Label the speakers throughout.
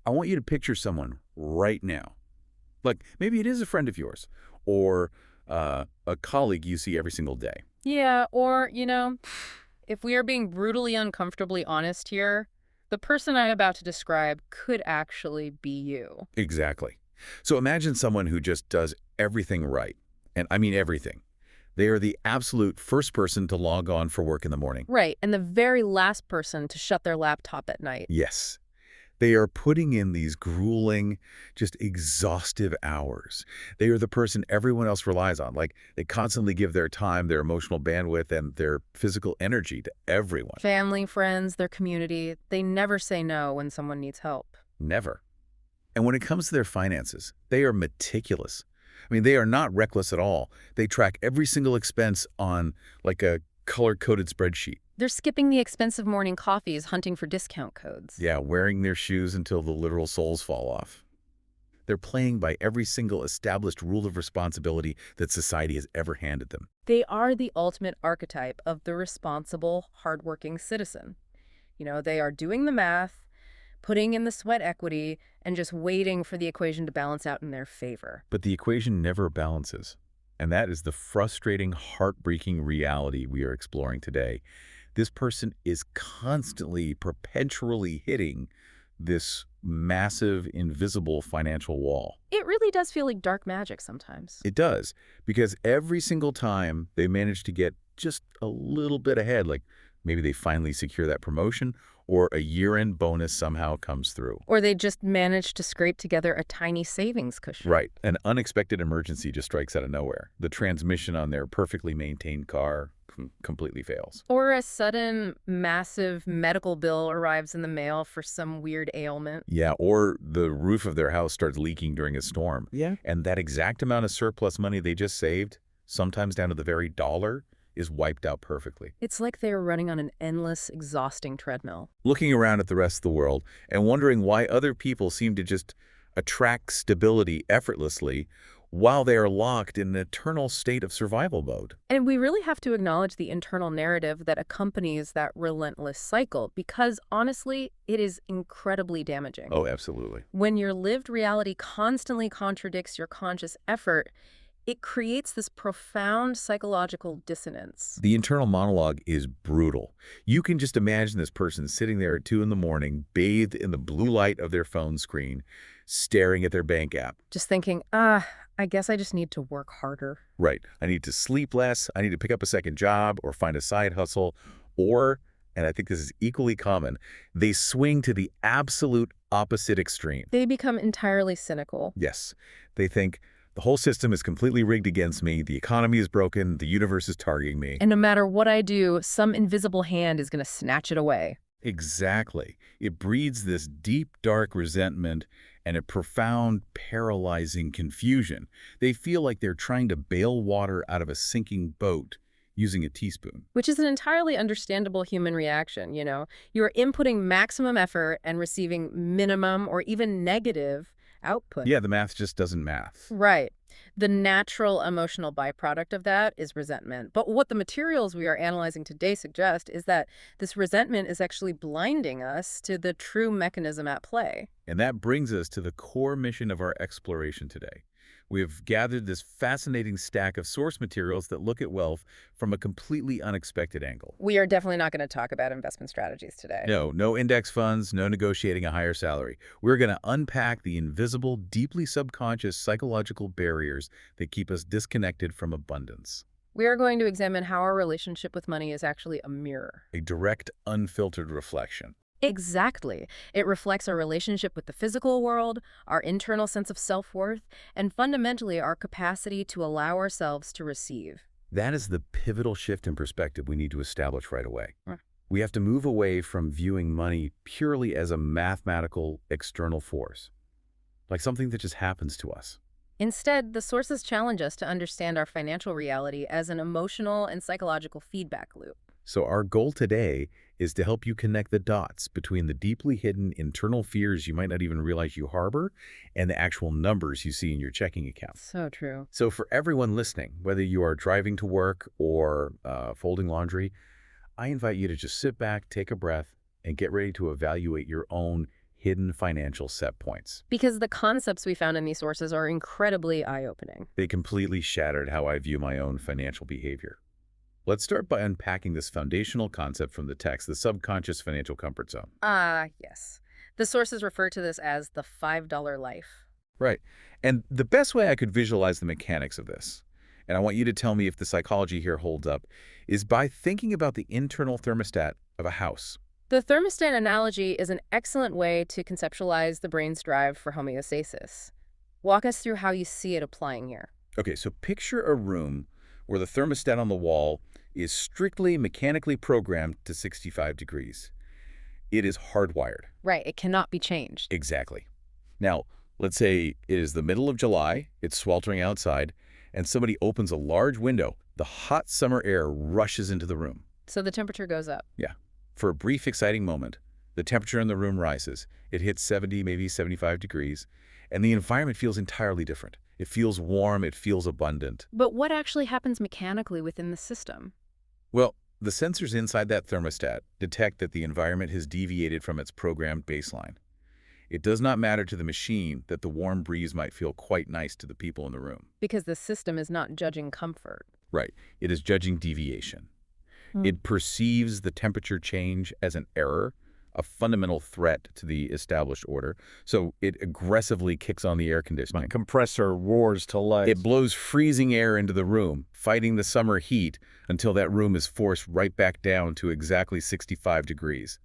Speaker 1: I want you to picture someone right now. Like maybe it is a friend of yours or a colleague you see every single day.
Speaker 2: Yeah, or, if we are being brutally uncomfortably honest here, the person I'm about to describe could actually be you.
Speaker 1: Exactly. So imagine someone who just does everything right. And I mean everything. They are the absolute first person to log on for work in the morning.
Speaker 2: Right, and the very last person to shut their laptop at night.
Speaker 1: Yes. They are putting in these grueling, just exhaustive hours. They are the person everyone else relies on. Like, they constantly give their time, their emotional bandwidth, and their physical energy to everyone.
Speaker 2: Family, friends, their community, they never say no when someone needs help.
Speaker 1: Never. And when it comes to their finances, they are meticulous. I mean, they are not reckless at all. They track every single expense on, like, a color-coded spreadsheet.
Speaker 2: They're skipping the expensive morning coffees hunting for discount codes.
Speaker 1: Yeah, wearing their shoes until the literal soles fall off. They're playing by every single established rule of responsibility that society has ever handed them.
Speaker 2: They are the ultimate archetype of the responsible, hardworking citizen. They are doing the math, putting in the sweat equity, and just waiting for the equation to balance out in their favor.
Speaker 1: But the equation never balances. And that is the frustrating, heartbreaking reality we are exploring today. This person is constantly, perpetually hitting this massive, invisible financial wall.
Speaker 2: It really does feel like dark magic sometimes.
Speaker 1: It does, because every single time they manage to get just a little bit ahead, like maybe they finally secure that promotion or a year-end bonus somehow comes through.
Speaker 2: Or they just manage to scrape together a tiny savings cushion.
Speaker 1: Right. An unexpected emergency just strikes out of nowhere. The transmission on their perfectly maintained car completely fails.
Speaker 2: Or a sudden, massive medical bill arrives in the mail for some weird ailment.
Speaker 1: Yeah, or the roof of their house starts leaking during a storm. Yeah. And that exact amount of surplus money they just saved, sometimes down to the very dollar, is wiped out perfectly.
Speaker 2: It's like they're running on an endless, exhausting treadmill.
Speaker 1: Looking around at the rest of the world and wondering why other people seem to just attract stability effortlessly while they are locked in an eternal state of survival mode.
Speaker 2: And we really have to acknowledge the internal narrative that accompanies that relentless cycle because, honestly, it is incredibly damaging.
Speaker 1: Oh, absolutely.
Speaker 2: When your lived reality constantly contradicts your conscious effort, it creates this profound psychological dissonance.
Speaker 1: The internal monologue is brutal. You can just imagine this person sitting there at 2 in the morning, bathed in the blue light of their phone screen, staring at their bank app.
Speaker 2: Just thinking, I guess I just need to work harder.
Speaker 1: Right. I need to sleep less. I need to pick up a second job or find a side hustle. Or, and I think this is equally common, they swing to the absolute opposite extreme.
Speaker 2: They become entirely cynical.
Speaker 1: Yes. They think, the whole system is completely rigged against me. The economy is broken. The universe is targeting me.
Speaker 2: And no matter what I do, some invisible hand is going to snatch it away.
Speaker 1: Exactly. It breeds this deep, dark resentment and a profound, paralyzing confusion. They feel like they're trying to bail water out of a sinking boat using a teaspoon.
Speaker 2: Which is an entirely understandable human reaction, You're inputting maximum effort and receiving minimum or even negative output.
Speaker 1: Yeah, the math just doesn't math.
Speaker 2: Right. The natural emotional byproduct of that is resentment. But what the materials we are analyzing today suggest is that this resentment is actually blinding us to the true mechanism at play.
Speaker 1: And that brings us to the core mission of our exploration today. We have gathered this fascinating stack of source materials that look at wealth from a completely unexpected angle.
Speaker 2: We are definitely not going to talk about investment strategies today.
Speaker 1: No index funds, no negotiating a higher salary. We're going to unpack the invisible, deeply subconscious psychological barriers that keep us disconnected from abundance.
Speaker 2: We are going to examine how our relationship with money is actually a mirror.
Speaker 1: A direct, unfiltered reflection.
Speaker 2: Exactly. It reflects our relationship with the physical world, our internal sense of self-worth, and fundamentally our capacity to allow ourselves to receive.
Speaker 1: That is the pivotal shift in perspective we need to establish right away. We have to move away from viewing money purely as a mathematical external force, like something that just happens to us.
Speaker 2: Instead, the sources challenge us to understand our financial reality as an emotional and psychological feedback loop.
Speaker 1: So our goal today is to help you connect the dots between the deeply hidden internal fears you might not even realize you harbor and the actual numbers you see in your checking account.
Speaker 2: So true.
Speaker 1: So for everyone listening, whether you are driving to work or folding laundry, I invite you to just sit back, take a breath, and get ready to evaluate your own hidden financial set points.
Speaker 2: Because the concepts we found in these sources are incredibly eye-opening.
Speaker 1: They completely shattered how I view my own financial behavior. Let's start by unpacking this foundational concept from the text, the subconscious financial comfort zone.
Speaker 2: Yes. The sources refer to this as the $5 life.
Speaker 1: Right. And the best way I could visualize the mechanics of this, and I want you to tell me if the psychology here holds up, is by thinking about the internal thermostat of a house.
Speaker 2: The thermostat analogy is an excellent way to conceptualize the brain's drive for homeostasis. Walk us through how you see it applying here.
Speaker 1: Okay, so picture a room where the thermostat on the wall is strictly mechanically programmed to 65 degrees. It is hardwired.
Speaker 2: Right, it cannot be changed.
Speaker 1: Exactly. Now, let's say it is the middle of July, it's sweltering outside, and somebody opens a large window. The hot summer air rushes into the room.
Speaker 2: So the temperature goes up.
Speaker 1: Yeah. For a brief, exciting moment, the temperature in the room rises. It hits 70, maybe 75 degrees, and the environment feels entirely different. It feels warm, it feels abundant.
Speaker 2: But what actually happens mechanically within the system?
Speaker 1: Well, the sensors inside that thermostat detect that the environment has deviated from its programmed baseline. It does not matter to the machine that the warm breeze might feel quite nice to the people in the room.
Speaker 2: Because the system is not judging comfort.
Speaker 1: Right. It is judging deviation. It perceives the temperature change as an error, a fundamental threat to the established order. So it aggressively kicks on the air conditioning.
Speaker 3: My compressor roars to life.
Speaker 1: It blows freezing air into the room, fighting the summer heat until that room is forced right back down to exactly 65 degrees.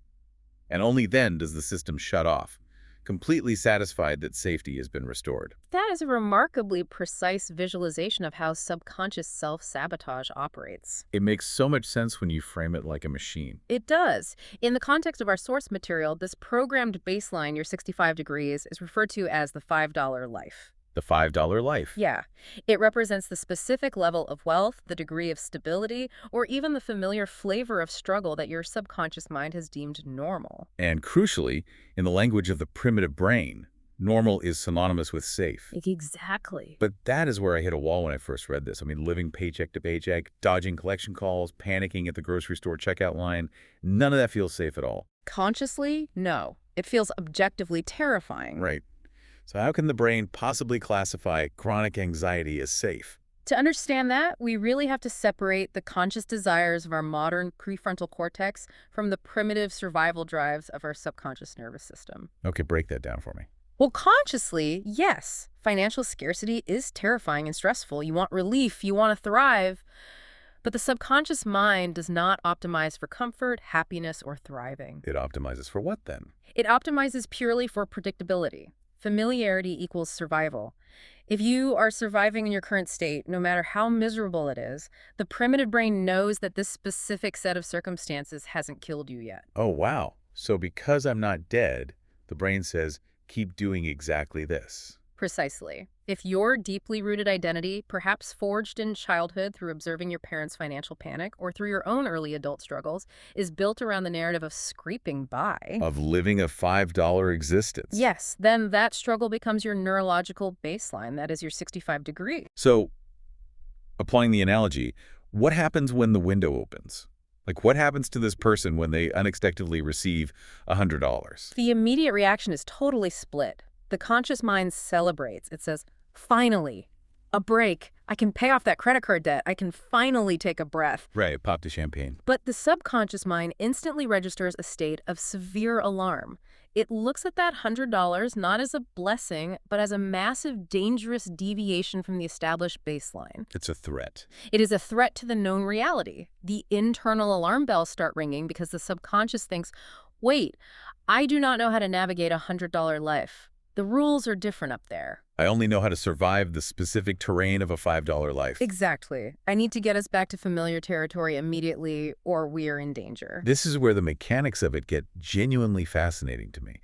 Speaker 1: And only then does the system shut off, completely satisfied that safety has been restored.
Speaker 2: That is a remarkably precise visualization of how subconscious self-sabotage operates.
Speaker 1: It makes so much sense when you frame it like a machine.
Speaker 2: It does. In the context of our source material, this programmed baseline, your 65 degrees, is referred to as the $5 life.
Speaker 1: The $5 life.
Speaker 2: Yeah. It represents the specific level of wealth, the degree of stability, or even the familiar flavor of struggle that your subconscious mind has deemed normal.
Speaker 1: And crucially, in the language of the primitive brain, normal is synonymous with safe.
Speaker 2: Exactly.
Speaker 1: But that is where I hit a wall when I first read this. I mean, living paycheck to paycheck, dodging collection calls, panicking at the grocery store checkout line, none of that feels safe at all.
Speaker 2: Consciously, no. It feels objectively terrifying.
Speaker 1: Right. So how can the brain possibly classify chronic anxiety as safe?
Speaker 2: To understand that, we really have to separate the conscious desires of our modern prefrontal cortex from the primitive survival drives of our subconscious nervous system.
Speaker 1: Okay, break that down for me.
Speaker 2: Well, consciously, yes, financial scarcity is terrifying and stressful. You want relief, you want to thrive. But the subconscious mind does not optimize for comfort, happiness, or thriving.
Speaker 1: It optimizes for what then?
Speaker 2: It optimizes purely for predictability. Familiarity equals survival. If you are surviving in your current state, no matter how miserable it is, the primitive brain knows that this specific set of circumstances hasn't killed you yet.
Speaker 1: Oh, wow. So because I'm not dead, the brain says, keep doing exactly this.
Speaker 2: Precisely. If your deeply rooted identity, perhaps forged in childhood through observing your parents' financial panic or through your own early adult struggles, is built around the narrative of scraping by,
Speaker 1: Of living a $5 existence.
Speaker 2: yes, then that struggle becomes your neurological baseline. That is your 65 degrees.
Speaker 1: So, applying the analogy, what happens when the window opens? Like, what happens to this person when they unexpectedly receive $100?
Speaker 2: The immediate reaction is totally split. The conscious mind celebrates. It says, finally, a break. I can pay off that credit card debt. I can finally take a breath.
Speaker 1: Right, pop the champagne.
Speaker 2: But the subconscious mind instantly registers a state of severe alarm. It looks at that $100 not as a blessing, but as a massive, dangerous deviation from the established baseline.
Speaker 1: It's a threat.
Speaker 2: It is a threat to the known reality. The internal alarm bells start ringing because the subconscious thinks, wait, I do not know how to navigate a $100 life. The rules are different up there.
Speaker 1: I only know how to survive the specific terrain of a $5 life.
Speaker 2: Exactly. I need to get us back to familiar territory immediately, or we're in danger.
Speaker 1: This is where the mechanics of it get genuinely fascinating to me.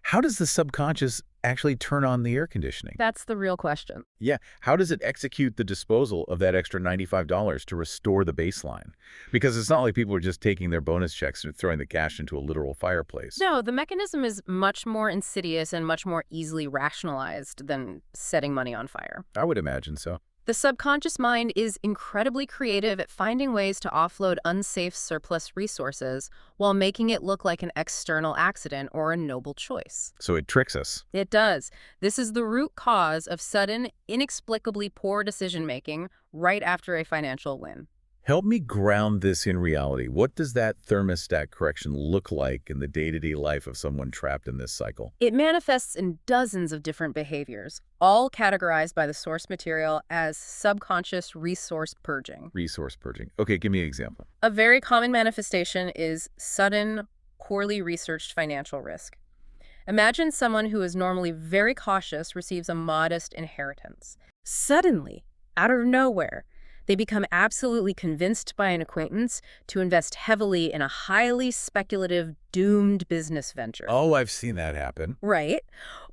Speaker 1: How does the subconscious actually turn on the air conditioning?
Speaker 2: That's the real question.
Speaker 1: Yeah, how does it execute the disposal of that extra $95 to restore the baseline? Because it's not like people are just taking their bonus checks and throwing the cash into a literal fireplace.
Speaker 2: No, the mechanism is much more insidious and much more easily rationalized than setting money on fire.
Speaker 1: I would imagine so.
Speaker 2: The subconscious mind is incredibly creative at finding ways to offload unsafe surplus resources while making it look like an external accident or a noble choice.
Speaker 1: So it tricks us.
Speaker 2: It does. This is the root cause of sudden, inexplicably poor decision-making right after a financial win.
Speaker 1: Help me ground this in reality. What does that thermostat correction look like in the day-to-day life of someone trapped in this cycle?
Speaker 2: It manifests in dozens of different behaviors, all categorized by the source material as subconscious resource purging.
Speaker 1: Resource purging. Okay, give me an example.
Speaker 2: A very common manifestation is sudden, poorly researched financial risk. Imagine someone who is normally very cautious receives a modest inheritance. Suddenly, out of nowhere, they become absolutely convinced by an acquaintance to invest heavily in a highly speculative, doomed business venture.
Speaker 1: Oh, I've seen that happen.
Speaker 2: Right?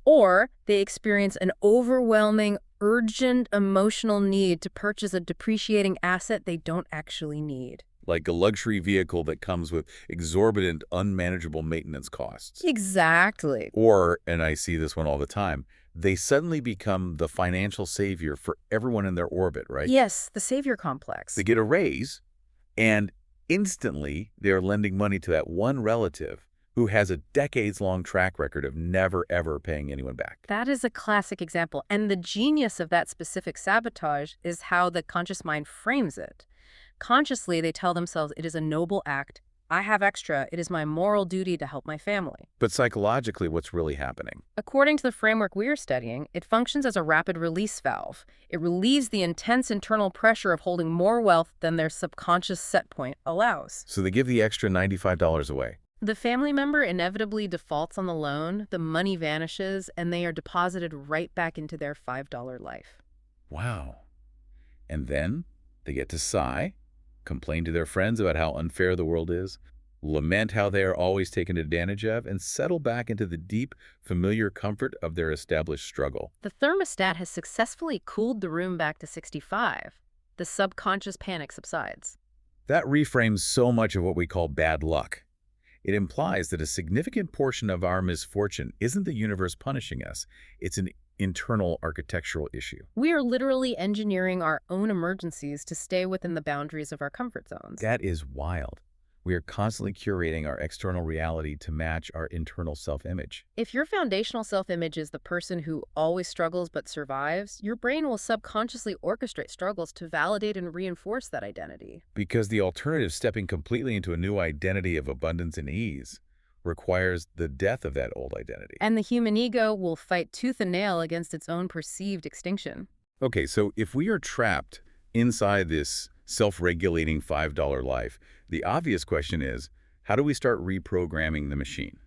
Speaker 2: Or they experience an overwhelming, urgent emotional need to purchase a depreciating asset they don't actually need.
Speaker 1: Like a luxury vehicle that comes with exorbitant, unmanageable maintenance costs.
Speaker 2: Exactly.
Speaker 1: Or, and I see this one all the time, they suddenly become the financial savior for everyone in their orbit, right?
Speaker 2: Yes, the savior complex.
Speaker 1: They get a raise, and instantly they're lending money to that one relative who has a decades-long track record of never, ever paying anyone back.
Speaker 2: That is a classic example. And the genius of that specific sabotage is how the conscious mind frames it. Consciously, they tell themselves it is a noble act. I have extra. It is my moral duty to help my family.
Speaker 1: But psychologically, what's really happening?
Speaker 2: According to the framework we're studying, it functions as a rapid release valve. It relieves the intense internal pressure of holding more wealth than their subconscious set point allows.
Speaker 1: So they give the extra $95 away.
Speaker 2: The family member inevitably defaults on the loan, the money vanishes, and they are deposited right back into their $5 life.
Speaker 1: Wow. And then they get to sigh, complain to their friends about how unfair the world is, lament how they are always taken advantage of, and settle back into the deep, familiar comfort of their established struggle.
Speaker 2: The thermostat has successfully cooled the room back to 65. The subconscious panic subsides.
Speaker 1: That reframes so much of what we call bad luck. It implies that a significant portion of our misfortune isn't the universe punishing us. It's an internal architectural issue.
Speaker 2: We are literally engineering our own emergencies to stay within the boundaries of our comfort zones.
Speaker 1: That is wild. We are constantly curating our external reality to match our internal self-image.
Speaker 2: If your foundational self-image is the person who always struggles but survives, your brain will subconsciously orchestrate struggles to validate and reinforce that identity.
Speaker 1: Because the alternative, stepping completely into a new identity of abundance and ease, requires the death of that old identity.
Speaker 2: And the human ego will fight tooth and nail against its own perceived extinction.
Speaker 1: Okay, so if we are trapped inside this self-regulating $5 life, the obvious question is, how do we start reprogramming the machine?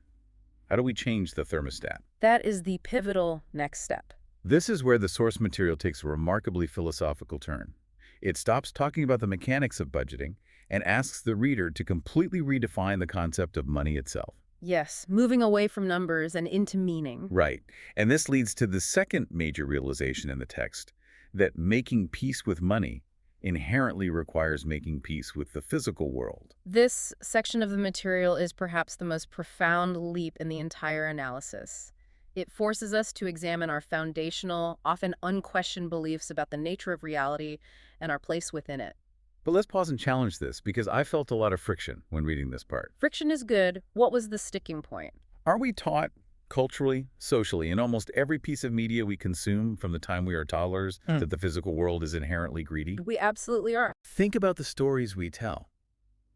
Speaker 1: How do we change the thermostat?
Speaker 2: That is the pivotal next step.
Speaker 1: This is where the source material takes a remarkably philosophical turn. It stops talking about the mechanics of budgeting and asks the reader to completely redefine the concept of money itself.
Speaker 2: Yes, moving away from numbers and into meaning.
Speaker 1: Right. And this leads to the second major realization in the text, that making peace with money inherently requires making peace with the physical world.
Speaker 2: This section of the material is perhaps the most profound leap in the entire analysis. It forces us to examine our foundational, often unquestioned beliefs about the nature of reality and our place within it.
Speaker 1: But let's pause and challenge this, because I felt a lot of friction when reading this part.
Speaker 2: Friction is good. What was the sticking point?
Speaker 1: Are we taught culturally, socially, in almost every piece of media we consume from the time we are toddlers that the physical world is inherently greedy?
Speaker 2: We absolutely are.
Speaker 1: Think about the stories we tell.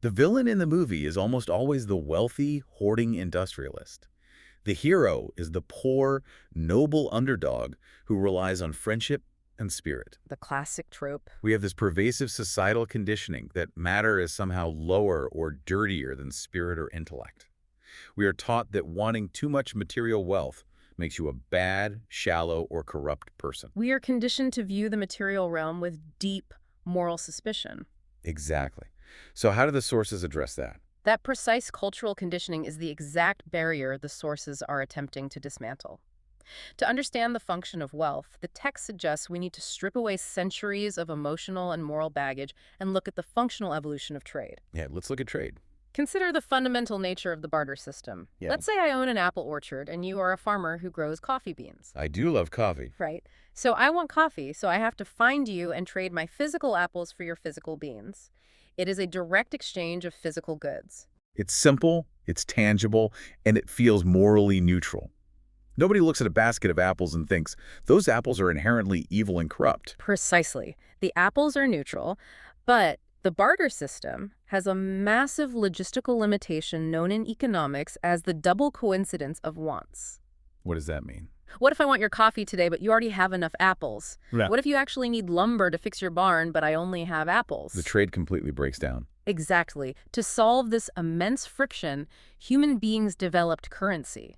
Speaker 1: The villain in the movie is almost always the wealthy, hoarding industrialist. The hero is the poor, noble underdog who relies on friendship and spirit.
Speaker 2: The classic trope.
Speaker 1: We have this pervasive societal conditioning that matter is somehow lower or dirtier than spirit or intellect. We are taught that wanting too much material wealth makes you a bad, shallow, or corrupt person.
Speaker 2: We are conditioned to view the material realm with deep moral suspicion.
Speaker 1: Exactly. So how do the sources address that?
Speaker 2: That precise cultural conditioning is the exact barrier the sources are attempting to dismantle. To understand the function of wealth, the text suggests we need to strip away centuries of emotional and moral baggage and look at the functional evolution of trade.
Speaker 1: Yeah, let's look at trade.
Speaker 2: Consider the fundamental nature of the barter system.
Speaker 1: Yeah.
Speaker 2: Let's say I own an apple orchard and you are a farmer who grows coffee beans.
Speaker 1: I do love coffee.
Speaker 2: Right. So I want coffee, so I have to find you and trade my physical apples for your physical beans. It is a direct exchange of physical goods.
Speaker 1: It's simple, it's tangible, and it feels morally neutral. Nobody looks at a basket of apples and thinks, those apples are inherently evil and corrupt.
Speaker 2: Precisely. The apples are neutral, but the barter system has a massive logistical limitation known in economics as the double coincidence of wants.
Speaker 1: What does that mean?
Speaker 2: What if I want your coffee today, but you already have enough apples?
Speaker 3: Yeah.
Speaker 2: What if you actually need lumber to fix your barn, but I only have apples?
Speaker 1: The trade completely breaks down.
Speaker 2: Exactly. To solve this immense friction, human beings developed currency.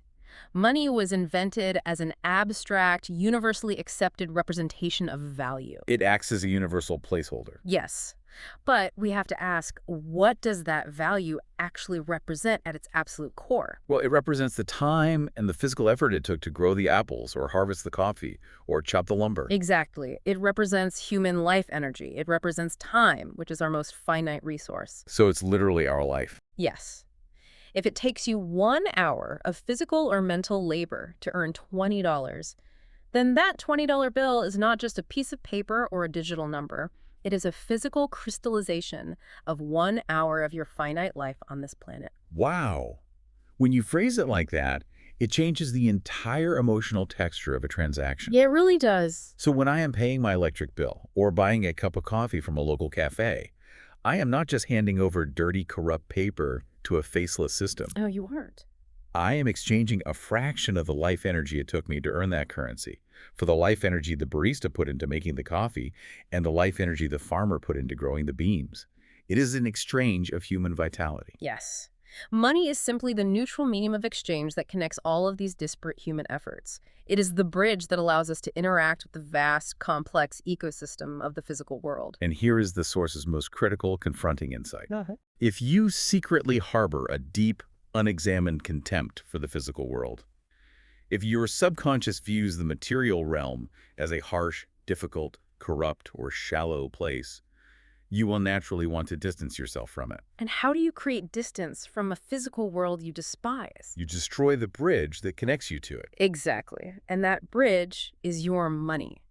Speaker 2: Money was invented as an abstract, universally accepted representation of value.
Speaker 1: It acts as a universal placeholder.
Speaker 2: Yes. But we have to ask, what does that value actually represent at its absolute core?
Speaker 1: Well, it represents the time and the physical effort it took to grow the apples or harvest the coffee or chop the lumber.
Speaker 2: Exactly. It represents human life energy. It represents time, which is our most finite resource.
Speaker 1: So it's literally our life.
Speaker 2: Yes. If it takes you 1 hour of physical or mental labor to earn $20, then that $20 bill is not just a piece of paper or a digital number. It is a physical crystallization of 1 hour of your finite life on this planet.
Speaker 1: Wow. When you phrase it like that, it changes the entire emotional texture of a transaction.
Speaker 2: Yeah, it really does.
Speaker 1: So when I am paying my electric bill or buying a cup of coffee from a local cafe, I am not just handing over dirty, corrupt paper to a faceless system.
Speaker 2: Oh, you aren't.
Speaker 1: I am exchanging a fraction of the life energy it took me to earn that currency for the life energy the barista put into making the coffee and the life energy the farmer put into growing the beans. It is an exchange of human vitality.
Speaker 2: Yes. Money is simply the neutral medium of exchange that connects all of these disparate human efforts. It is the bridge that allows us to interact with the vast, complex ecosystem of the physical world.
Speaker 1: And here is the source's most critical, confronting insight. If you secretly harbor a deep, unexamined contempt for the physical world, if your subconscious views the material realm as a harsh, difficult, corrupt, or shallow place, you will naturally want to distance yourself from it.
Speaker 2: And how do you create distance from a physical world you despise?
Speaker 1: You destroy the bridge that connects you to it.
Speaker 2: Exactly. And that bridge is your money.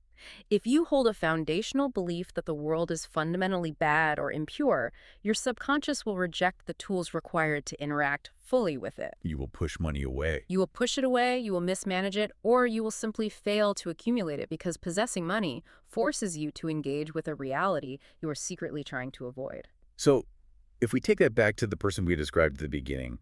Speaker 2: If you hold a foundational belief that the world is fundamentally bad or impure, your subconscious will reject the tools required to interact fully with it.
Speaker 1: You will push money away.
Speaker 2: You will push it away, you will mismanage it, or you will simply fail to accumulate it because possessing money forces you to engage with a reality you are secretly trying to avoid.
Speaker 1: So, if we take that back to the person we described at the beginning,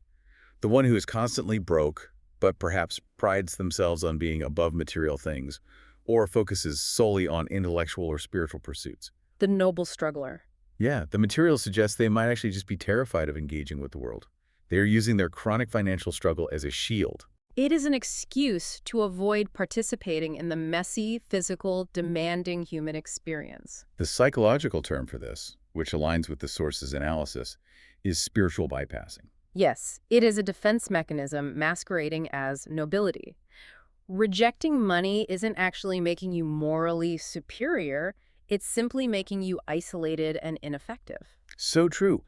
Speaker 1: the one who is constantly broke, but perhaps prides themselves on being above material things, or focuses solely on intellectual or spiritual pursuits.
Speaker 2: The noble struggler.
Speaker 1: Yeah, the material suggests they might actually just be terrified of engaging with the world. They are using their chronic financial struggle as a shield.
Speaker 2: It is an excuse to avoid participating in the messy, physical, demanding human experience.
Speaker 1: The psychological term for this, which aligns with the source's analysis, is spiritual bypassing.
Speaker 2: Yes, it is a defense mechanism masquerading as nobility. Rejecting money isn't actually making you morally superior, it's simply making you isolated and ineffective.
Speaker 1: So true.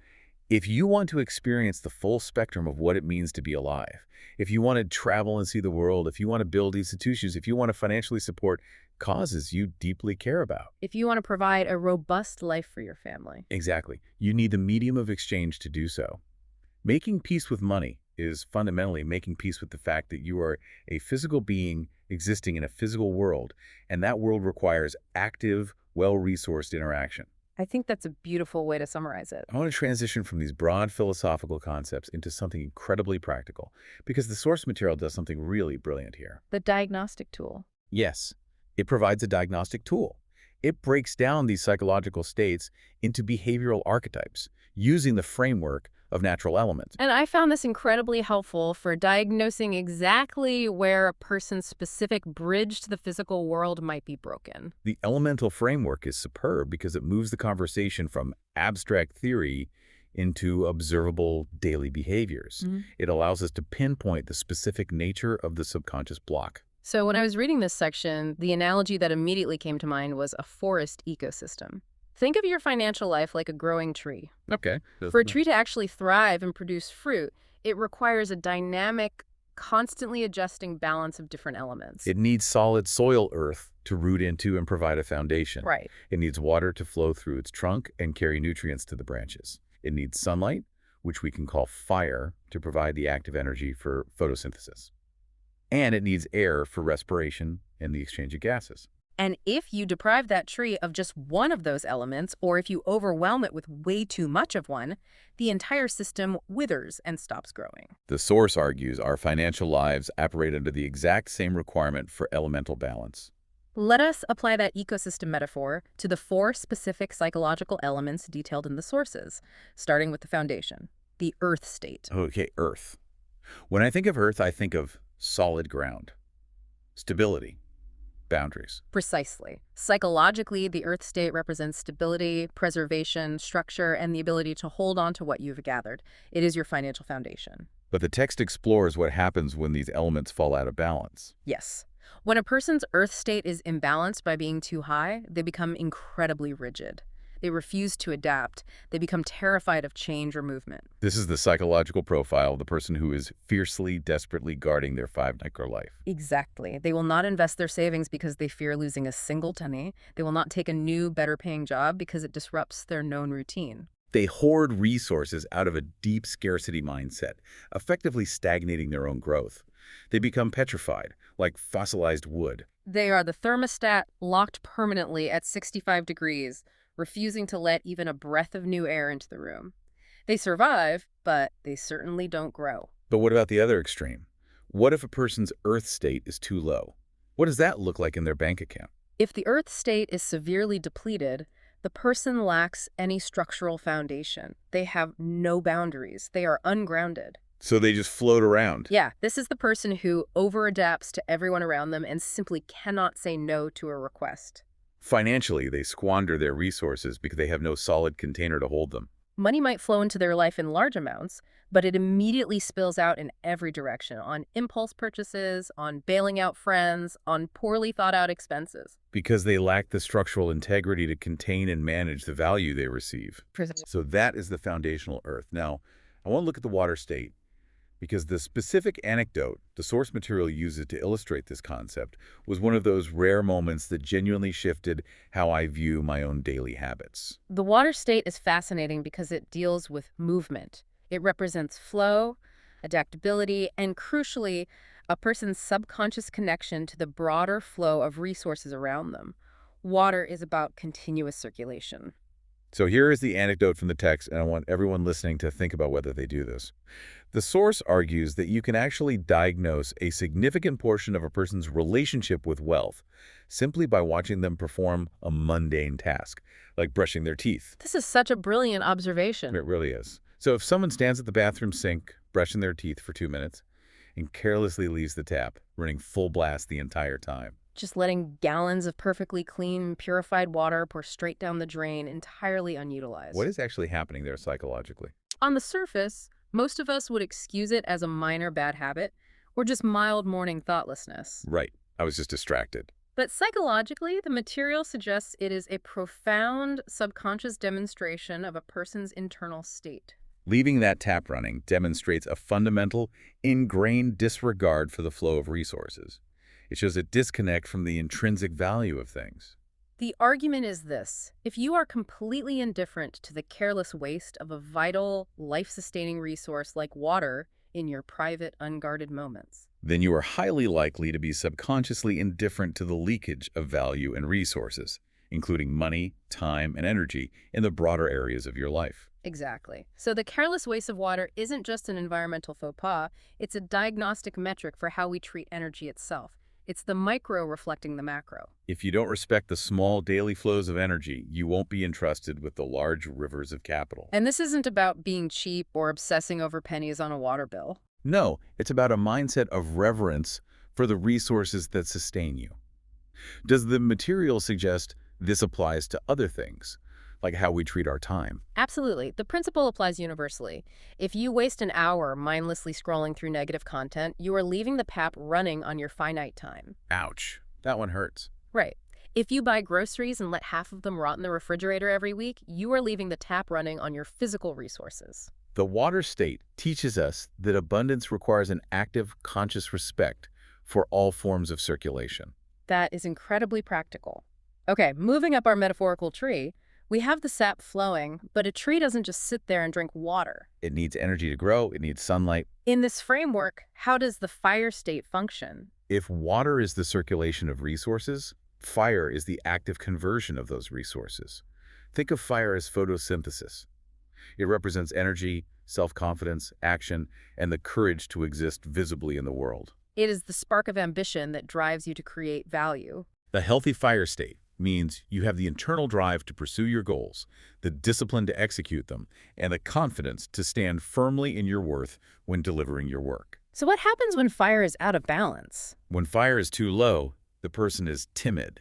Speaker 1: If you want to experience the full spectrum of what it means to be alive, if you want to travel and see the world, if you want to build institutions, if you want to financially support causes you deeply care about.
Speaker 2: If you want to provide a robust life for your family.
Speaker 1: Exactly. You need the medium of exchange to do so. Making peace with money is fundamentally making peace with the fact that you are a physical being existing in a physical world, and that world requires active, well-resourced interaction.
Speaker 2: I think that's a beautiful way to summarize it.
Speaker 1: I want to transition from these broad philosophical concepts into something incredibly practical, because the source material does something really brilliant here.
Speaker 2: The diagnostic tool.
Speaker 1: Yes, it provides a diagnostic tool. It breaks down these psychological states into behavioral archetypes, using the framework of natural elements.
Speaker 2: And I found this incredibly helpful for diagnosing exactly where a person's specific bridge to the physical world might be broken.
Speaker 1: The elemental framework is superb because it moves the conversation from abstract theory into observable daily behaviors. It allows us to pinpoint the specific nature of the subconscious block.
Speaker 2: So when I was reading this section, the analogy that immediately came to mind was a forest ecosystem. Think of your financial life like a growing tree.
Speaker 1: Okay.
Speaker 2: For a tree to actually thrive and produce fruit, it requires a dynamic, constantly adjusting balance of different elements.
Speaker 1: It needs solid soil earth to root into and provide a foundation.
Speaker 2: Right.
Speaker 1: It needs water to flow through its trunk and carry nutrients to the branches. It needs sunlight, which we can call fire, to provide the active energy for photosynthesis. And it needs air for respiration and the exchange of gases.
Speaker 2: And if you deprive that tree of just one of those elements, or if you overwhelm it with way too much of one, the entire system withers and stops growing.
Speaker 1: The source argues our financial lives operate under the exact same requirement for elemental balance.
Speaker 2: Let us apply that ecosystem metaphor to the 4 specific psychological elements detailed in the sources, starting with the foundation, the earth state.
Speaker 1: Okay, earth. When I think of earth, I think of solid ground, stability, boundaries.
Speaker 2: Precisely. Psychologically, the earth state represents stability, preservation, structure, and the ability to hold on to what you've gathered. It is your financial foundation.
Speaker 1: But the text explores what happens when these elements fall out of balance.
Speaker 2: Yes. When a person's earth state is imbalanced by being too high, they become incredibly rigid. They refuse to adapt. They become terrified of change or movement.
Speaker 1: This is the psychological profile of the person who is fiercely, desperately guarding their 5-micro life.
Speaker 2: Exactly. They will not invest their savings because they fear losing a single penny. They will not take a new, better-paying job because it disrupts their known routine.
Speaker 1: They hoard resources out of a deep scarcity mindset, effectively stagnating their own growth. They become petrified, like fossilized wood.
Speaker 2: They are the thermostat locked permanently at 65 degrees, refusing to let even a breath of new air into the room. They survive, but they certainly don't grow.
Speaker 1: But what about the other extreme? What if a person's earth state is too low? What does that look like in their bank account?
Speaker 2: If the earth state is severely depleted, the person lacks any structural foundation. They have no boundaries. They are ungrounded.
Speaker 1: So they just float around.
Speaker 2: Yeah, this is the person who over-adapts to everyone around them and simply cannot say no to a request.
Speaker 1: Financially, they squander their resources because they have no solid container to hold them.
Speaker 2: Money might flow into their life in large amounts, but it immediately spills out in every direction, on impulse purchases, on bailing out friends, on poorly thought out expenses.
Speaker 1: Because they lack the structural integrity to contain and manage the value they receive. So that is the foundational earth. Now, I want to look at the water state, because the specific anecdote the source material uses to illustrate this concept was one of those rare moments that genuinely shifted how I view my own daily habits.
Speaker 2: The water state is fascinating because it deals with movement. It represents flow, adaptability, and crucially, a person's subconscious connection to the broader flow of resources around them. Water is about continuous circulation.
Speaker 1: So here is the anecdote from the text, and I want everyone listening to think about whether they do this. The source argues that you can actually diagnose a significant portion of a person's relationship with wealth simply by watching them perform a mundane task, like brushing their teeth.
Speaker 2: This is such a brilliant observation.
Speaker 1: It really is. So if someone stands at the bathroom sink, brushing their teeth for 2 minutes, and carelessly leaves the tap, running full blast the entire time,
Speaker 2: Just letting gallons of perfectly clean, purified water pour straight down the drain, entirely unutilized.
Speaker 1: what is actually happening there psychologically?
Speaker 2: On the surface, most of us would excuse it as a minor bad habit or just mild morning thoughtlessness.
Speaker 1: Right. I was just distracted.
Speaker 2: But psychologically, the material suggests it is a profound subconscious demonstration of a person's internal state.
Speaker 1: Leaving that tap running demonstrates a fundamental, ingrained disregard for the flow of resources. It shows a disconnect from the intrinsic value of things.
Speaker 2: The argument is this: if you are completely indifferent to the careless waste of a vital, life-sustaining resource like water in your private, unguarded moments,
Speaker 1: Then you are highly likely to be subconsciously indifferent to the leakage of value and resources, including money, time, and energy in the broader areas of your life.
Speaker 2: Exactly. So the careless waste of water isn't just an environmental faux pas, it's a diagnostic metric for how we treat energy itself. It's the micro reflecting the macro.
Speaker 1: If you don't respect the small daily flows of energy, you won't be entrusted with the large rivers of capital.
Speaker 2: And this isn't about being cheap or obsessing over pennies on a water bill.
Speaker 1: No, it's about a mindset of reverence for the resources that sustain you. Does the material suggest this applies to other things, like how we treat our time?
Speaker 2: Absolutely. The principle applies universally. If you waste an hour mindlessly scrolling through negative content, you are leaving the tap running on your finite time.
Speaker 1: Ouch, that one hurts.
Speaker 2: Right. If you buy groceries and let half of them rot in the refrigerator every week, you are leaving the tap running on your physical resources.
Speaker 1: The water state teaches us that abundance requires an active, conscious respect for all forms of circulation.
Speaker 2: That is incredibly practical. Okay, moving up our metaphorical tree, we have the sap flowing, but a tree doesn't just sit there and drink water.
Speaker 1: It needs energy to grow, it needs sunlight.
Speaker 2: In this framework, how does the fire state function?
Speaker 1: If water is the circulation of resources, fire is the active conversion of those resources. Think of fire as photosynthesis. It represents energy, self-confidence, action, and the courage to exist visibly in the world.
Speaker 2: It is the spark of ambition that drives you to create value.
Speaker 1: The healthy fire state means you have the internal drive to pursue your goals, the discipline to execute them, and the confidence to stand firmly in your worth when delivering your work.
Speaker 2: So what happens when fire is out of balance?
Speaker 1: When fire is too low, the person is timid.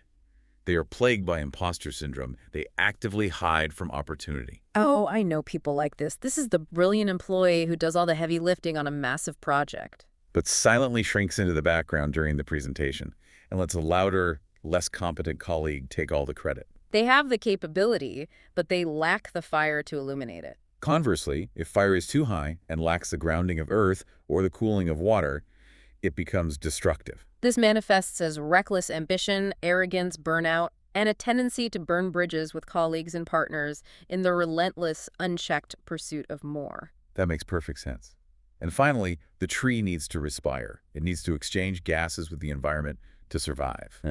Speaker 1: They are plagued by imposter syndrome. They actively hide from opportunity.
Speaker 2: Oh, I know people like this. This is the brilliant employee who does all the heavy lifting on a massive project.
Speaker 1: But silently shrinks into the background during the presentation and lets a louder, less competent colleague take all the credit.
Speaker 2: They have the capability, but they lack the fire to illuminate it.
Speaker 1: Conversely, if fire is too high and lacks the grounding of earth or the cooling of water, it becomes destructive.
Speaker 2: This manifests as reckless ambition, arrogance, burnout, and a tendency to burn bridges with colleagues and partners in the relentless, unchecked pursuit of more.
Speaker 1: That makes perfect sense. And finally, the tree needs to respire. It needs to exchange gases with the environment to survive.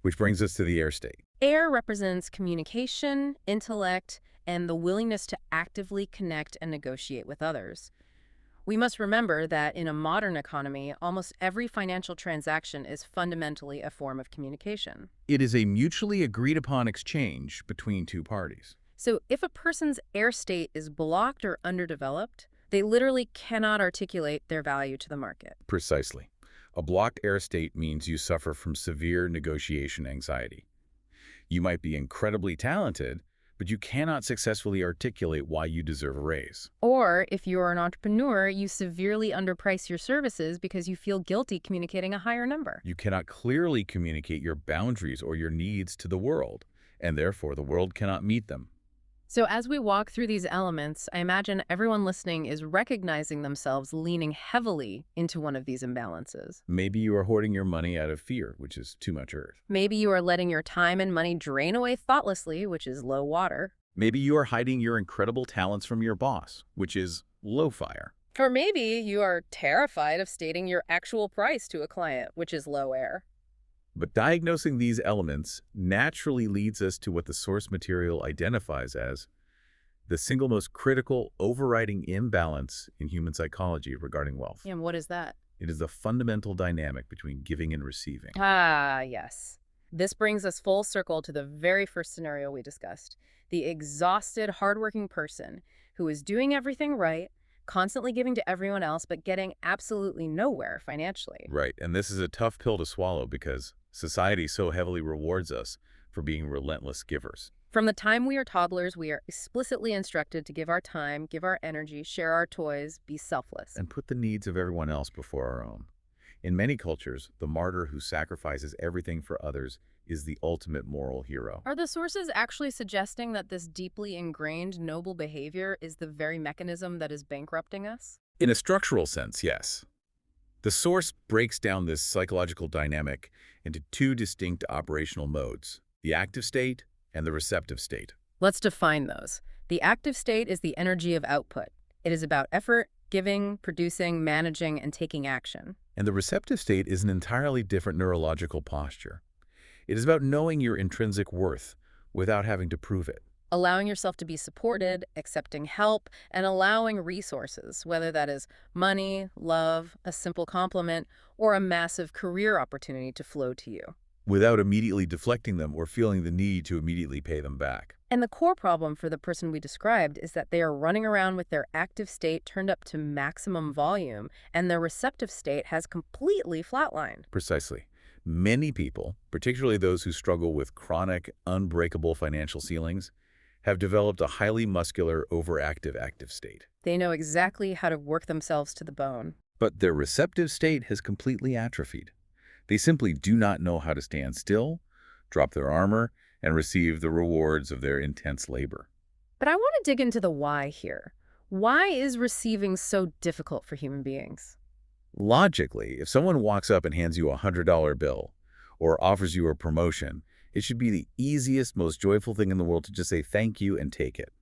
Speaker 1: Which brings us to the air state.
Speaker 2: Air represents communication, intellect, and the willingness to actively connect and negotiate with others. We must remember that in a modern economy, almost every financial transaction is fundamentally a form of communication.
Speaker 1: It is a mutually agreed upon exchange between two parties.
Speaker 2: So if a person's air state is blocked or underdeveloped, they literally cannot articulate their value to the market.
Speaker 1: Precisely. A blocked air state means you suffer from severe negotiation anxiety. You might be incredibly talented, but you cannot successfully articulate why you deserve a raise.
Speaker 2: Or if you're an entrepreneur, you severely underprice your services because you feel guilty communicating a higher number.
Speaker 1: You cannot clearly communicate your boundaries or your needs to the world, and therefore the world cannot meet them.
Speaker 2: So as we walk through these elements, I imagine everyone listening is recognizing themselves leaning heavily into one of these imbalances.
Speaker 1: Maybe you are hoarding your money out of fear, which is too much earth.
Speaker 2: Maybe you are letting your time and money drain away thoughtlessly, which is low water.
Speaker 1: Maybe you are hiding your incredible talents from your boss, which is low fire.
Speaker 2: Or maybe you are terrified of stating your actual price to a client, which is low air.
Speaker 1: But diagnosing these elements naturally leads us to what the source material identifies as the single most critical overriding imbalance in human psychology regarding wealth.
Speaker 2: And what is that?
Speaker 1: It is the fundamental dynamic between giving and receiving.
Speaker 2: Ah, yes. This brings us full circle to the very first scenario we discussed. The exhausted, hardworking person who is doing everything right, constantly giving to everyone else, but getting absolutely nowhere financially.
Speaker 1: Right, and this is a tough pill to swallow because society so heavily rewards us for being relentless givers.
Speaker 2: From the time we are toddlers, we are explicitly instructed to give our time, give our energy, share our toys, be selfless.
Speaker 1: And put the needs of everyone else before our own. In many cultures, the martyr who sacrifices everything for others is the ultimate moral hero.
Speaker 2: Are the sources actually suggesting that this deeply ingrained noble behavior is the very mechanism that is bankrupting us?
Speaker 1: In a structural sense, yes. The source breaks down this psychological dynamic into two distinct operational modes, the active state and the receptive state.
Speaker 2: Let's define those. The active state is the energy of output. It is about effort, giving, producing, managing, and taking action.
Speaker 1: And the receptive state is an entirely different neurological posture. It is about knowing your intrinsic worth without having to prove it.
Speaker 2: Allowing yourself to be supported, accepting help, and allowing resources, whether that is money, love, a simple compliment, or a massive career opportunity to flow to you.
Speaker 1: Without immediately deflecting them or feeling the need to immediately pay them back.
Speaker 2: And the core problem for the person we described is that they are running around with their active state turned up to maximum volume, and their receptive state has completely flatlined.
Speaker 1: Precisely. Many people, particularly those who struggle with chronic, unbreakable financial ceilings, have developed a highly muscular, overactive active state.
Speaker 2: They know exactly how to work themselves to the bone.
Speaker 1: But their receptive state has completely atrophied. They simply do not know how to stand still, drop their armor, and receive the rewards of their intense labor.
Speaker 2: But I want to dig into the why here. Why is receiving so difficult for human beings?
Speaker 1: Logically, if someone walks up and hands you a $100 bill or offers you a promotion, it should be the easiest, most joyful thing in the world to just say thank you and take it.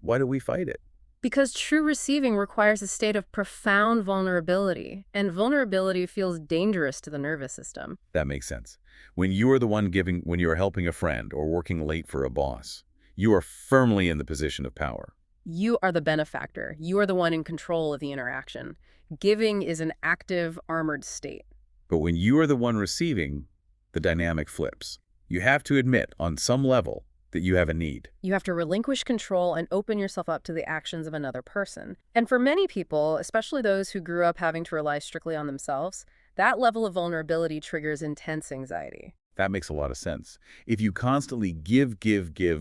Speaker 1: Why do we fight it?
Speaker 2: Because true receiving requires a state of profound vulnerability, and vulnerability feels dangerous to the nervous system.
Speaker 1: That makes sense. When you are the one giving, when you are helping a friend or working late for a boss, you are firmly in the position of power.
Speaker 2: You are the benefactor. You are the one in control of the interaction. Giving is an active, armored state.
Speaker 1: But when you are the one receiving, the dynamic flips. You have to admit, on some level, that you have a need.
Speaker 2: You have to relinquish control and open yourself up to the actions of another person. And for many people, especially those who grew up having to rely strictly on themselves, that level of vulnerability triggers intense anxiety.
Speaker 1: That makes a lot of sense. If you constantly give,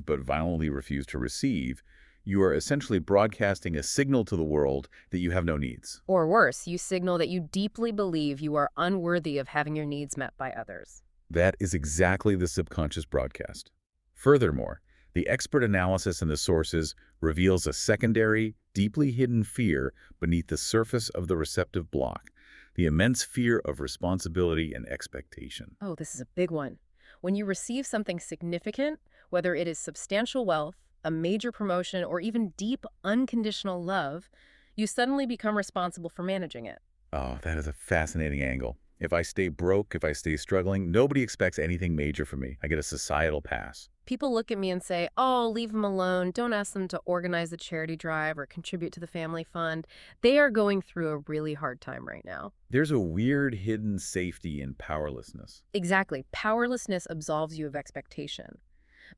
Speaker 1: but violently refuse to receive, you are essentially broadcasting a signal to the world that you have no needs.
Speaker 2: Or worse, you signal that you deeply believe you are unworthy of having your needs met by others.
Speaker 1: That is exactly the subconscious broadcast. Furthermore, the expert analysis in the sources reveals a secondary, deeply hidden fear beneath the surface of the receptive block, the immense fear of responsibility and expectation.
Speaker 2: Oh, this is a big one. When you receive something significant, whether it is substantial wealth, a major promotion, or even deep, unconditional love, you suddenly become responsible for managing it.
Speaker 1: Oh, that is a fascinating angle. If I stay broke, if I stay struggling, nobody expects anything major from me. I get a societal pass.
Speaker 2: People look at me and say, oh, leave them alone. Don't ask them to organize a charity drive or contribute to the family fund. They are going through a really hard time right now.
Speaker 1: There's a weird hidden safety in powerlessness.
Speaker 2: Exactly. Powerlessness absolves you of expectation.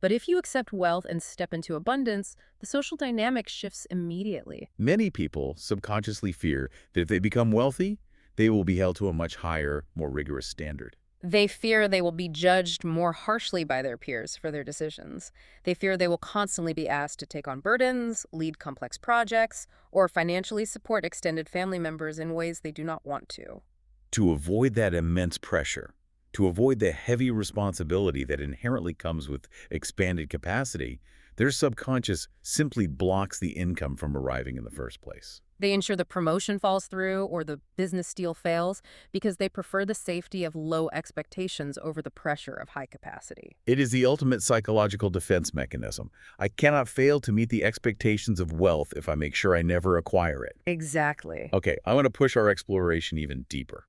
Speaker 2: But if you accept wealth and step into abundance, the social dynamic shifts immediately.
Speaker 1: Many people subconsciously fear that if they become wealthy, they will be held to a much higher, more rigorous standard.
Speaker 2: They fear they will be judged more harshly by their peers for their decisions. They fear they will constantly be asked to take on burdens, lead complex projects, or financially support extended family members in ways they do not want to.
Speaker 1: To avoid that immense pressure, to avoid the heavy responsibility that inherently comes with expanded capacity, their subconscious simply blocks the income from arriving in the first place.
Speaker 2: They ensure the promotion falls through or the business deal fails because they prefer the safety of low expectations over the pressure of high capacity.
Speaker 1: It is the ultimate psychological defense mechanism. I cannot fail to meet the expectations of wealth if I make sure I never acquire it.
Speaker 2: Exactly.
Speaker 1: Okay, I want to push our exploration even deeper.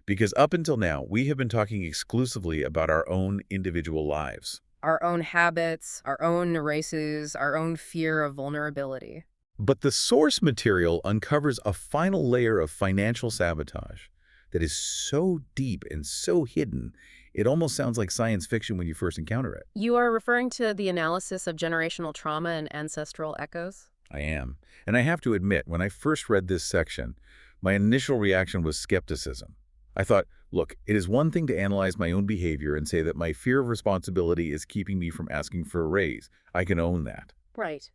Speaker 1: Because up until now, we have been talking exclusively about our own individual lives.
Speaker 2: Our own habits, our own neuroses, our own fear of vulnerability.
Speaker 1: But the source material uncovers a final layer of financial sabotage that is so deep and so hidden, it almost sounds like science fiction when you first encounter it.
Speaker 2: You are referring to the analysis of generational trauma and ancestral echoes?
Speaker 1: I am. And I have to admit, when I first read this section, my initial reaction was skepticism. I thought, look, it is one thing to analyze my own behavior and say that my fear of responsibility is keeping me from asking for a raise. I can own that.
Speaker 2: Right.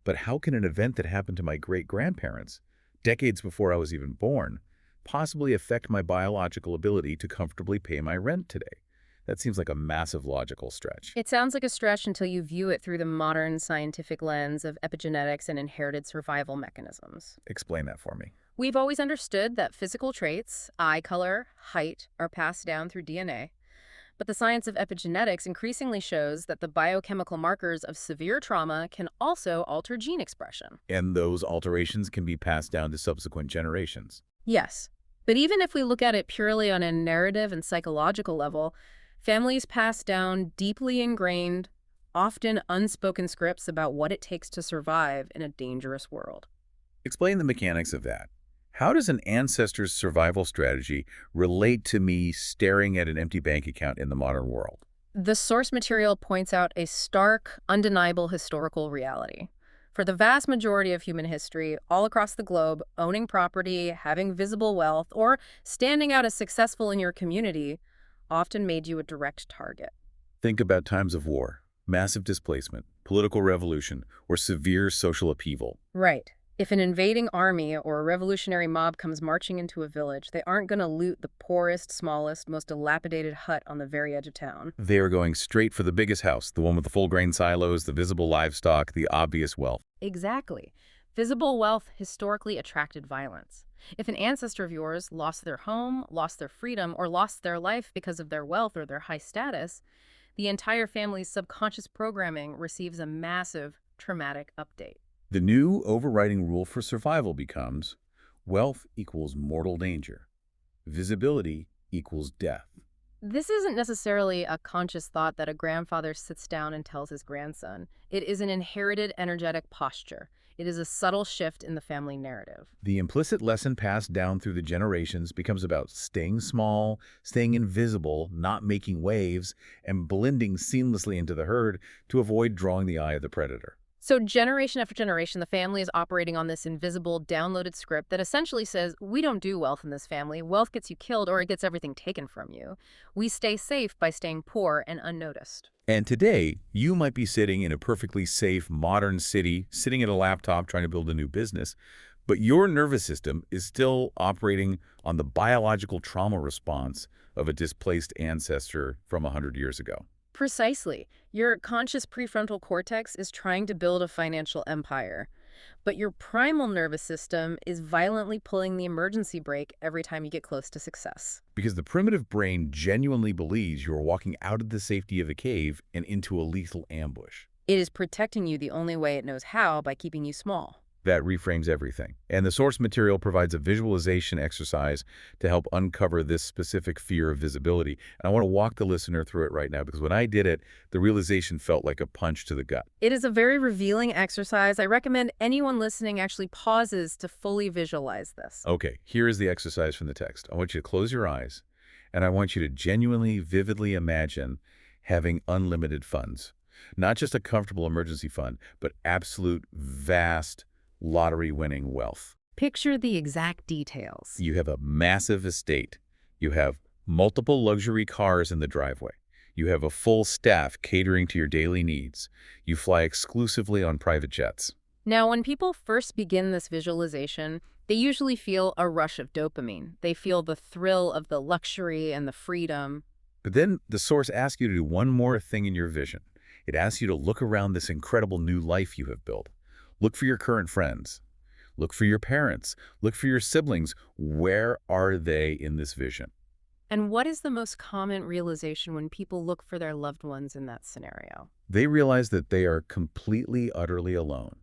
Speaker 1: But how can an event that happened to my great-grandparents, decades before I was even born, possibly affect my biological ability to comfortably pay my rent today? That seems like a massive logical stretch.
Speaker 2: It sounds like a stretch until you view it through the modern scientific lens of epigenetics and inherited survival mechanisms.
Speaker 1: Explain that for me.
Speaker 2: We've always understood that physical traits, eye color, height, are passed down through DNA. But the science of epigenetics increasingly shows that the biochemical markers of severe trauma can also alter gene expression.
Speaker 1: And those alterations can be passed down to subsequent generations.
Speaker 2: Yes. But even if we look at it purely on a narrative and psychological level, families pass down deeply ingrained, often unspoken scripts about what it takes to survive in a dangerous world.
Speaker 1: Explain the mechanics of that. How does an ancestor's survival strategy relate to me staring at an empty bank account in the modern world?
Speaker 2: The source material points out a stark, undeniable historical reality. For the vast majority of human history, all across the globe, owning property, having visible wealth, or standing out as successful in your community often made you a direct target.
Speaker 1: Think about times of war, massive displacement, political revolution, or severe social upheaval.
Speaker 2: Right. If an invading army or a revolutionary mob comes marching into a village, they aren't going to loot the poorest, smallest, most dilapidated hut on the very edge of town.
Speaker 1: They are going straight for the biggest house, the one with the full grain silos, the visible livestock, the obvious wealth.
Speaker 2: Exactly. Visible wealth historically attracted violence. If an ancestor of yours lost their home, lost their freedom, or lost their life because of their wealth or their high status, the entire family's subconscious programming receives a massive traumatic update.
Speaker 1: The new overriding rule for survival becomes wealth equals mortal danger. Visibility equals death.
Speaker 2: This isn't necessarily a conscious thought that a grandfather sits down and tells his grandson. It is an inherited energetic posture. It is a subtle shift in the family narrative.
Speaker 1: The implicit lesson passed down through the generations becomes about staying small, staying invisible, not making waves, and blending seamlessly into the herd to avoid drawing the eye of the predator.
Speaker 2: So generation after generation, the family is operating on this invisible, downloaded script that essentially says, we don't do wealth in this family. Wealth gets you killed or it gets everything taken from you. We stay safe by staying poor and unnoticed.
Speaker 1: And today, you might be sitting in a perfectly safe, modern city, sitting at a laptop trying to build a new business, but your nervous system is still operating on the biological trauma response of a displaced ancestor from 100 years ago.
Speaker 2: Precisely. Your conscious prefrontal cortex is trying to build a financial empire, but your primal nervous system is violently pulling the emergency brake every time you get close to success.
Speaker 1: Because the primitive brain genuinely believes you are walking out of the safety of a cave and into a lethal ambush.
Speaker 2: It is protecting you the only way it knows how, by keeping you small.
Speaker 1: That reframes everything. And the source material provides a visualization exercise to help uncover this specific fear of visibility. And I want to walk the listener through it right now, because when I did it, the realization felt like a punch to the gut.
Speaker 2: It is a very revealing exercise. I recommend anyone listening actually pauses to fully visualize this.
Speaker 1: Okay, here is the exercise from the text. I want you to close your eyes, and I want you to genuinely, vividly imagine having unlimited funds. Not just a comfortable emergency fund, but absolute, vast, lottery-winning wealth.
Speaker 2: Picture the exact details.
Speaker 1: You have a massive estate. You have multiple luxury cars in the driveway. You have a full staff catering to your daily needs. You fly exclusively on private jets.
Speaker 2: Now, when people first begin this visualization, they usually feel a rush of dopamine. They feel the thrill of the luxury and the freedom.
Speaker 1: But then the source asks you to do one more thing in your vision. It asks you to look around this incredible new life you have built. Look for your current friends. Look for your parents. Look for your siblings. Where are they in this vision?
Speaker 2: And what is the most common realization when people look for their loved ones in that scenario?
Speaker 1: They realize that they are completely, utterly alone.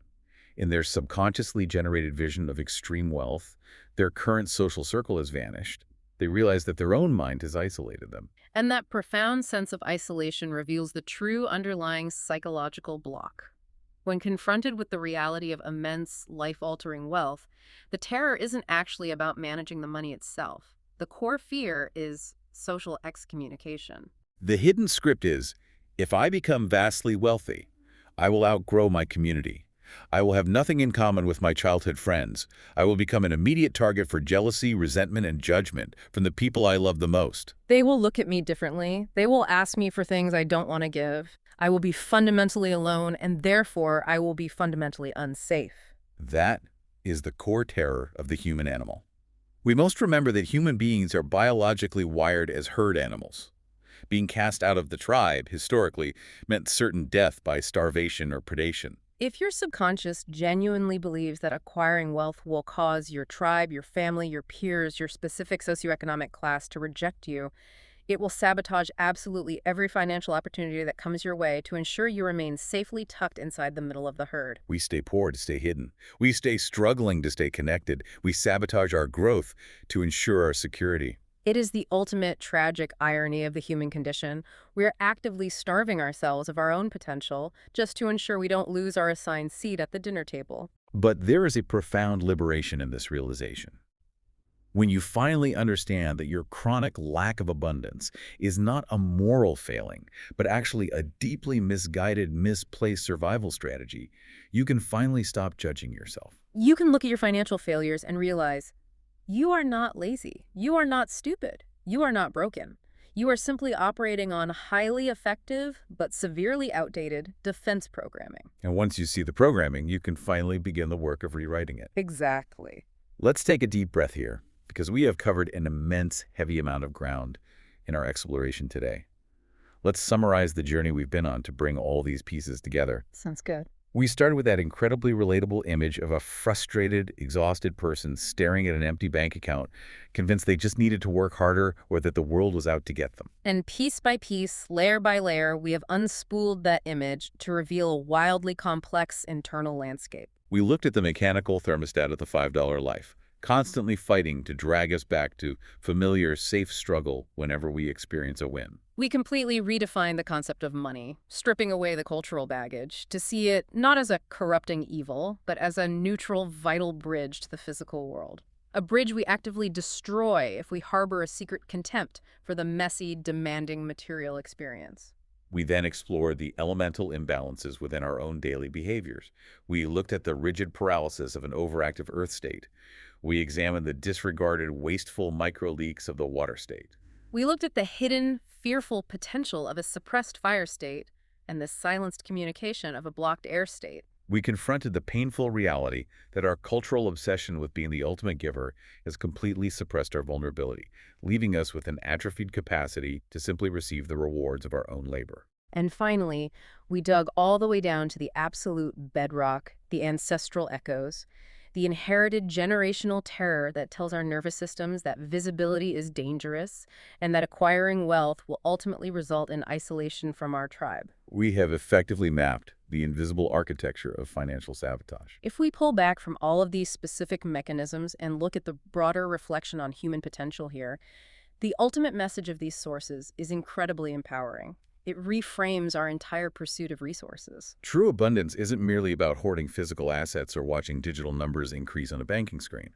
Speaker 1: In their subconsciously generated vision of extreme wealth, their current social circle has vanished. They realize that their own mind has isolated them.
Speaker 2: And that profound sense of isolation reveals the true underlying psychological block. When confronted with the reality of immense, life-altering wealth, the terror isn't actually about managing the money itself. The core fear is social excommunication.
Speaker 1: The hidden script is, if I become vastly wealthy, I will outgrow my community. I will have nothing in common with my childhood friends. I will become an immediate target for jealousy, resentment, and judgment from the people I love the most.
Speaker 2: They will look at me differently. They will ask me for things I don't want to give. I will be fundamentally alone, and therefore I will be fundamentally unsafe.
Speaker 1: That is the core terror of the human animal. We must remember that human beings are biologically wired as herd animals. Being cast out of the tribe, historically, meant certain death by starvation or predation.
Speaker 2: If your subconscious genuinely believes that acquiring wealth will cause your tribe, your family, your peers, your specific socioeconomic class to reject you, it will sabotage absolutely every financial opportunity that comes your way to ensure you remain safely tucked inside the middle of the herd.
Speaker 1: We stay poor to stay hidden. We stay struggling to stay connected. We sabotage our growth to ensure our security.
Speaker 2: It is the ultimate tragic irony of the human condition. We are actively starving ourselves of our own potential just to ensure we don't lose our assigned seat at the dinner table.
Speaker 1: But there is a profound liberation in this realization. When you finally understand that your chronic lack of abundance is not a moral failing, but actually a deeply misguided, misplaced survival strategy, you can finally stop judging yourself.
Speaker 2: You can look at your financial failures and realize you are not lazy. You are not stupid. You are not broken. You are simply operating on highly effective but severely outdated defense programming.
Speaker 1: And once you see the programming, you can finally begin the work of rewriting it.
Speaker 2: Exactly.
Speaker 1: Let's take a deep breath here, because we have covered an immense, heavy amount of ground in our exploration today. Let's summarize the journey we've been on to bring all these pieces together.
Speaker 2: Sounds good.
Speaker 1: We started with that incredibly relatable image of a frustrated, exhausted person staring at an empty bank account, convinced they just needed to work harder or that the world was out to get them.
Speaker 2: And piece by piece, layer by layer, we have unspooled that image to reveal a wildly complex internal landscape.
Speaker 1: We looked at the mechanical thermostat of the $5 life, constantly fighting to drag us back to familiar, safe struggle whenever we experience a win.
Speaker 2: We completely redefined the concept of money, stripping away the cultural baggage to see it not as a corrupting evil, but as a neutral, vital bridge to the physical world. A bridge we actively destroy if we harbor a secret contempt for the messy, demanding material experience.
Speaker 1: We then explored the elemental imbalances within our own daily behaviors. We looked at the rigid paralysis of an overactive earth state. We examined the disregarded, wasteful microleaks of the water state.
Speaker 2: We looked at the hidden, fearful potential of a suppressed fire state and the silenced communication of a blocked air state.
Speaker 1: We confronted the painful reality that our cultural obsession with being the ultimate giver has completely suppressed our vulnerability, leaving us with an atrophied capacity to simply receive the rewards of our own labor.
Speaker 2: And finally, we dug all the way down to the absolute bedrock, the ancestral echoes, the inherited generational terror that tells our nervous systems that visibility is dangerous and that acquiring wealth will ultimately result in isolation from our tribe.
Speaker 1: We have effectively mapped the invisible architecture of financial sabotage.
Speaker 2: If we pull back from all of these specific mechanisms and look at the broader reflection on human potential here, the ultimate message of these sources is incredibly empowering. It reframes our entire pursuit of resources.
Speaker 1: True abundance isn't merely about hoarding physical assets or watching digital numbers increase on a banking screen.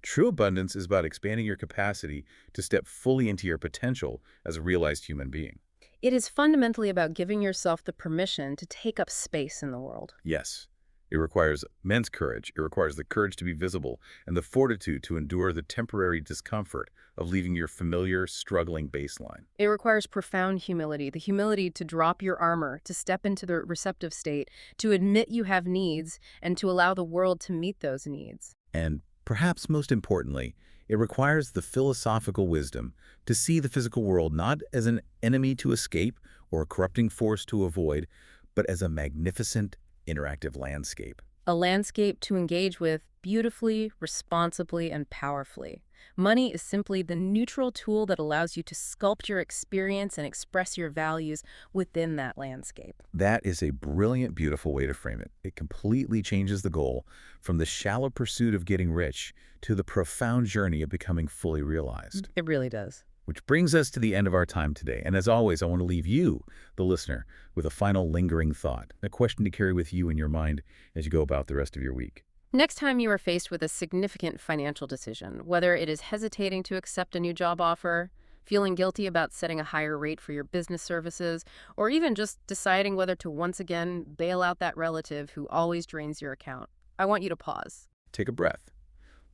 Speaker 1: True abundance is about expanding your capacity to step fully into your potential as a realized human being.
Speaker 2: It is fundamentally about giving yourself the permission to take up space in the world.
Speaker 1: Yes, it requires immense courage. It requires the courage to be visible and the fortitude to endure the temporary discomfort of leaving your familiar, struggling baseline.
Speaker 2: It requires profound humility, the humility to drop your armor, to step into the receptive state, to admit you have needs, and to allow the world to meet those needs.
Speaker 1: And perhaps most importantly, it requires the philosophical wisdom to see the physical world not as an enemy to escape or a corrupting force to avoid, but as a magnificent, interactive landscape.
Speaker 2: A landscape to engage with beautifully, responsibly, and powerfully. Money is simply the neutral tool that allows you to sculpt your experience and express your values within that landscape.
Speaker 1: That is a brilliant, beautiful way to frame it. It completely changes the goal from the shallow pursuit of getting rich to the profound journey of becoming fully realized.
Speaker 2: It really does.
Speaker 1: Which brings us to the end of our time today. And as always, I want to leave you, the listener, with a final lingering thought, a question to carry with you in your mind as you go about the rest of your week.
Speaker 2: Next time you are faced with a significant financial decision, whether it is hesitating to accept a new job offer, feeling guilty about setting a higher rate for your business services, or even just deciding whether to once again bail out that relative who always drains your account, I want you to pause.
Speaker 1: Take a breath.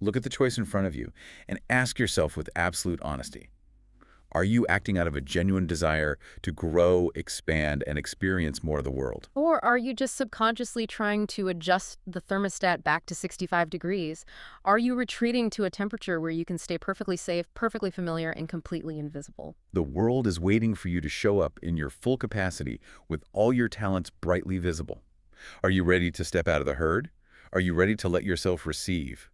Speaker 1: Look at the choice in front of you and ask yourself with absolute honesty. Are you acting out of a genuine desire to grow, expand, and experience more of the world?
Speaker 2: Or are you just subconsciously trying to adjust the thermostat back to 65 degrees? Are you retreating to a temperature where you can stay perfectly safe, perfectly familiar, and completely invisible?
Speaker 1: The world is waiting for you to show up in your full capacity with all your talents brightly visible. Are you ready to step out of the herd? Are you ready to let yourself receive?